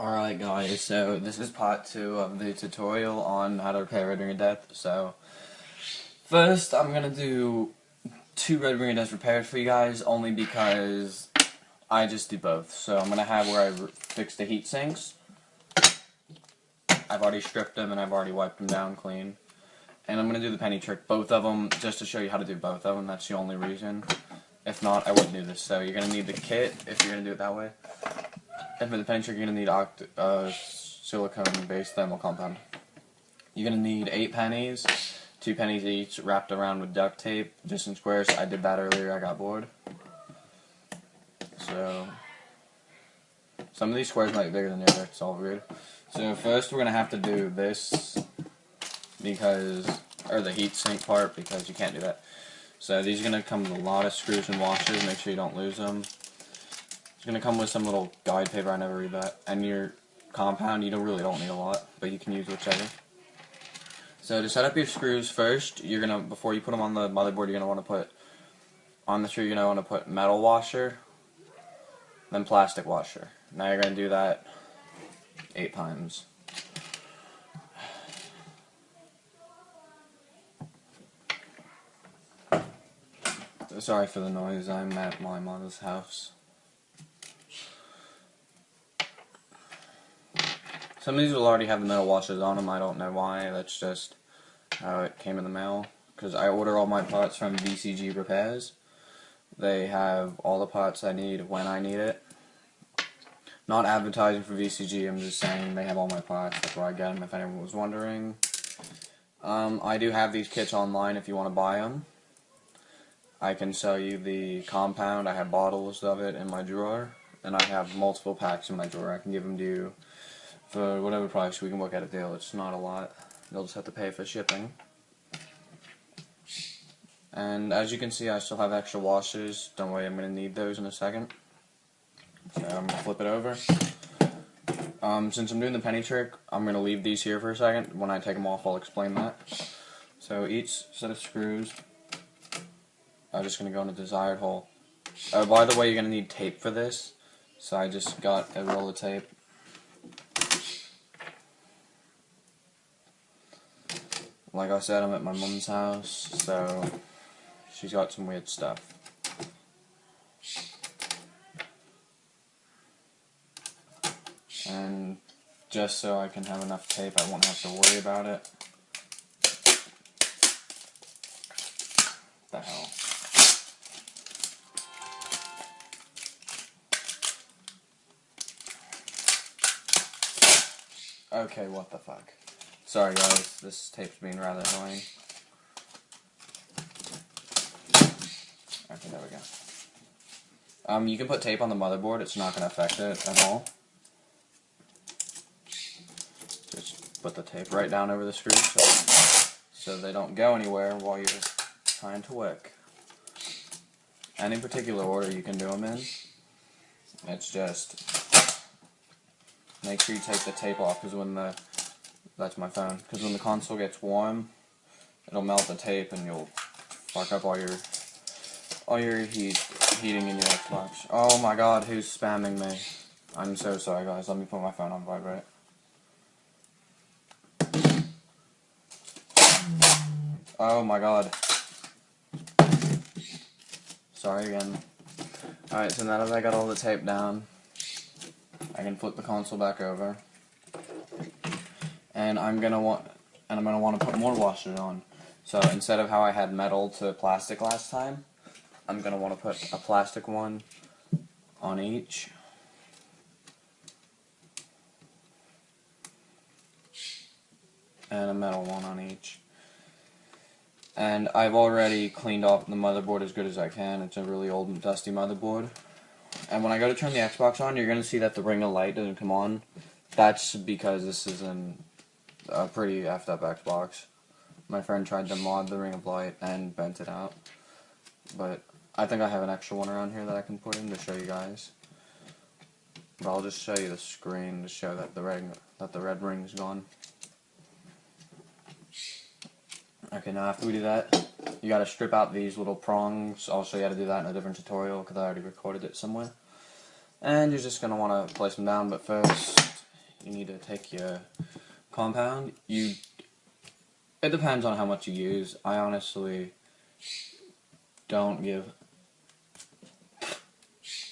Alright guys, so this is part 2 of the tutorial on how to repair Red Ring of Death. So, first I'm going to do 2 Red Ring of Death repairs for you guys, only because I just do both. So I'm going to have where I fix the heat sinks. I've already stripped them and I've already wiped them down clean. And I'm going to do the penny trick, both of them, just to show you how to do both of them. That's the only reason. If not, I wouldn't do this. So you're going to need the kit if you're going to do it that way. And for the penny trick, you're going to need silicone-based thermal compound. You're going to need 8 pennies, 2 pennies each, wrapped around with duct tape, just in squares. I did that earlier, I got bored. So, some of these squares might be bigger than the other, it's all weird. So first we're going to have to do this, or the heat sink part, because you can't do that. So these are going to come with a lot of screws and washers, make sure you don't lose them. It's going to come with some little guide paper, I never read that. And your compound, you really don't need a lot, but you can use whichever. So to set up your screws first, you're going to, before you put them on the motherboard, you're going to want to put, on the screw you're going to want to put metal washer, then plastic washer. Now you're going to do that 8 times. Sorry for the noise, I'm at my mother's house. Some of these will already have the metal washers on them, I don't know why, that's just how it came in the mail. Because I order all my parts from VCG Repairs. They have all the parts I need when I need it. Not advertising for VCG, I'm just saying they have all my parts, that's where I get them if anyone was wondering. I do have these kits online if you want to buy them. I can sell you the compound, I have bottles of it in my drawer, and I have multiple packs in my drawer. I can give them to you for whatever price we can work out a deal. It's not a lot. You'll just have to pay for shipping. And as you can see, I still have extra washers. Don't worry, I'm going to need those in a second. So I'm going to flip it over. Since I'm doing the penny trick, I'm going to leave these here for a second. When I take them off, I'll explain that. So each set of screws are just going to go in a desired hole. By the way, you're going to need tape for this. So I just got a roll of tape. Like I said, I'm at my mom's house, so she's got some weird stuff. And just so I can have enough tape, I won't have to worry about it. What the hell? Okay, what the fuck? Sorry guys, this tape's being rather annoying. Okay, there we go. You can put tape on the motherboard, it's not going to affect it at all. Just put the tape right down over the screws so they don't go anywhere while you're trying to work. Any particular order you can do them in. It's just, make sure you take the tape off, because when the that's my phone. Because when the console gets warm, it'll melt the tape and you'll fuck up all your heating in your Xbox. Oh my god, who's spamming me? I'm so sorry guys, let me put my phone on vibrate. Oh my god. Sorry again. Alright, so now that I got all the tape down, I can flip the console back over. And I'm gonna want to put more washers on. So instead of how I had metal to plastic last time, I'm gonna want to put a plastic one on each. And a metal one on each. And I've already cleaned off the motherboard as good as I can. It's a really old and dusty motherboard. And when I go to turn the Xbox on, you're gonna see that the ring of light doesn't come on. That's because this is a pretty effed up Xbox. My friend tried to mod the ring of light and bent it out. But I think I have an extra one around here that I can put in to show you guys. But I'll just show you the screen to show that the red ring's gone. Okay, now after we do that, you gotta strip out these little prongs. I'll show you how to do that in a different tutorial because I already recorded it somewhere. And you're just gonna want to place them down, but first you need to take your compound. It depends on how much you use. I honestly don't give...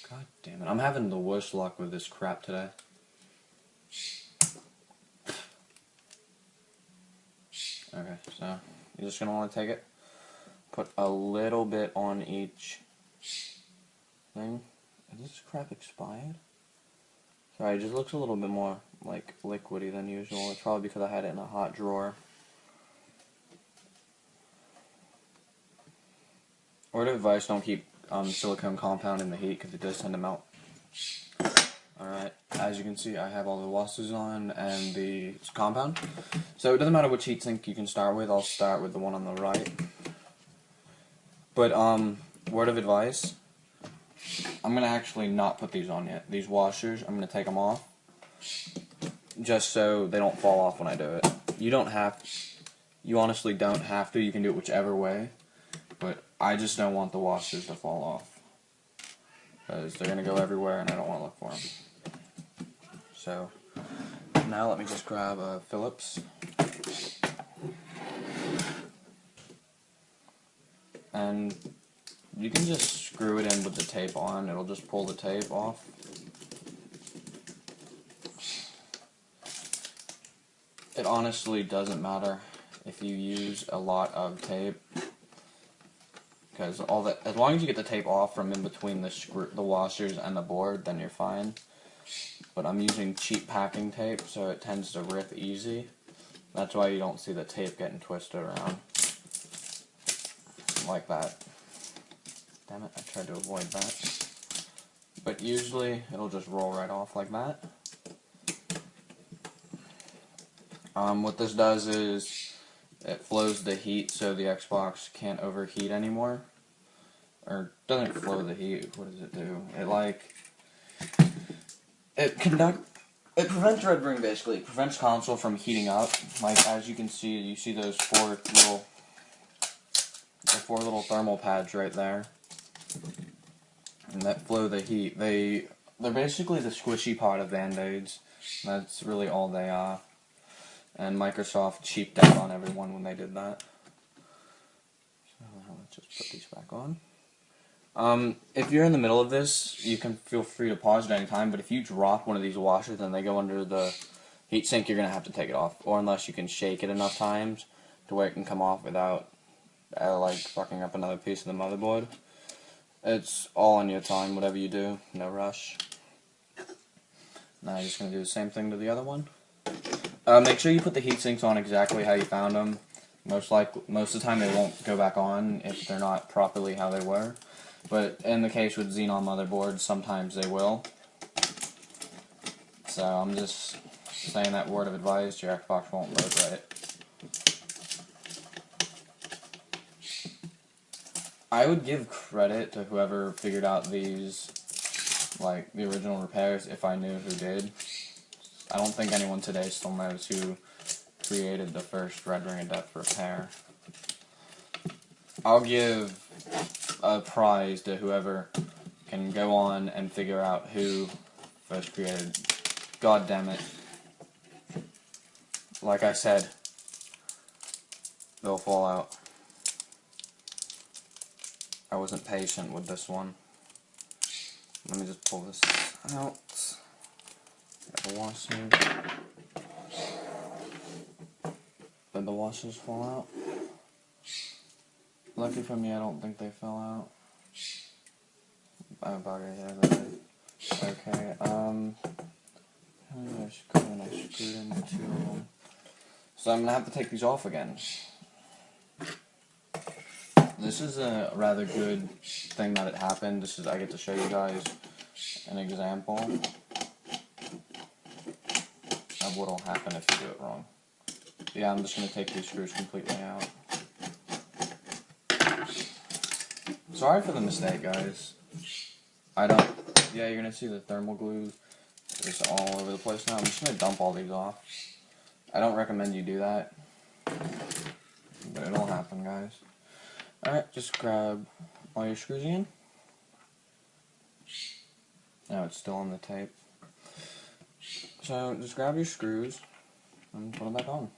God damn it, I'm having the worst luck with this crap today. Okay, so you're just going to want to take it, put a little bit on each thing. Is this crap expired? Sorry, it just looks a little bit more like liquidy than usual. It's probably because I had it in a hot drawer. Word of advice, don't keep silicone compound in the heat because it does tend to melt. Alright, as you can see, I have all the washers on and the compound. So it doesn't matter which heatsink you can start with. I'll start with the one on the right. But, word of advice, I'm going to actually not put these on yet. These washers, I'm going to take them off. Just so they don't fall off when I do it. You honestly don't have to. You can do it whichever way. But I just don't want the washers to fall off. Because they're going to go everywhere and I don't want to look for them. So, now let me just grab a Phillips. And you can just screw it in with the tape on. It'll just pull the tape off. It honestly doesn't matter if you use a lot of tape. Because as long as you get the tape off from in between the washers and the board, then you're fine. But I'm using cheap packing tape, so it tends to rip easy. That's why you don't see the tape getting twisted around. Like that. Damn it, I tried to avoid that. But usually, it'll just roll right off like that. What this does is, it flows the heat so the Xbox can't overheat anymore. Or, doesn't flow the heat, what does it do? It prevents red ring basically. It prevents console from heating up. Like, as you can see, you see those four little thermal pads right there. And that flow the heat. They're basically the squishy part of Band-Aids. That's really all they are. And Microsoft cheaped out on everyone when they did that. So let's just put these back on. If you're in the middle of this, you can feel free to pause at any time, but if you drop one of these washers and they go under the heatsink, you're going to have to take it off. Or unless you can shake it enough times to where it can come off without, like, fucking up another piece of the motherboard. It's all on your time, whatever you do, no rush. Now you're just going to do the same thing to the other one. Make sure you put the heat sinks on exactly how you found them. Most of the time they won't go back on if they're not properly how they were. But in the case with Xenon motherboards, sometimes they will. So I'm just saying that word of advice, your Xbox won't load right. I would give credit to whoever figured out these, like, the original repairs, if I knew who did. I don't think anyone today still knows who created the first Red Ring of Death repair. I'll give a prize to whoever can go on and figure out who first created. God damn it. Like I said, they'll fall out. I wasn't patient with this one. Let me just pull this out. Got the washers. Did the washers fall out? Lucky for me, I don't think they fell out. Oh, bugger, yeah, they did. Okay, I screwed into two of them. So I'm gonna have to take these off again. This is a rather good thing that it happened. I get to show you guys an example of what'll happen if you do it wrong. Yeah, I'm just gonna take these screws completely out. Sorry for the mistake, guys. Yeah, you're gonna see the thermal glue is all over the place now. I'm just gonna dump all these off. I don't recommend you do that, but it'll happen, guys. Alright, just grab all your screws in. Now it's still on the tape. So So just grab your screws and put them back on.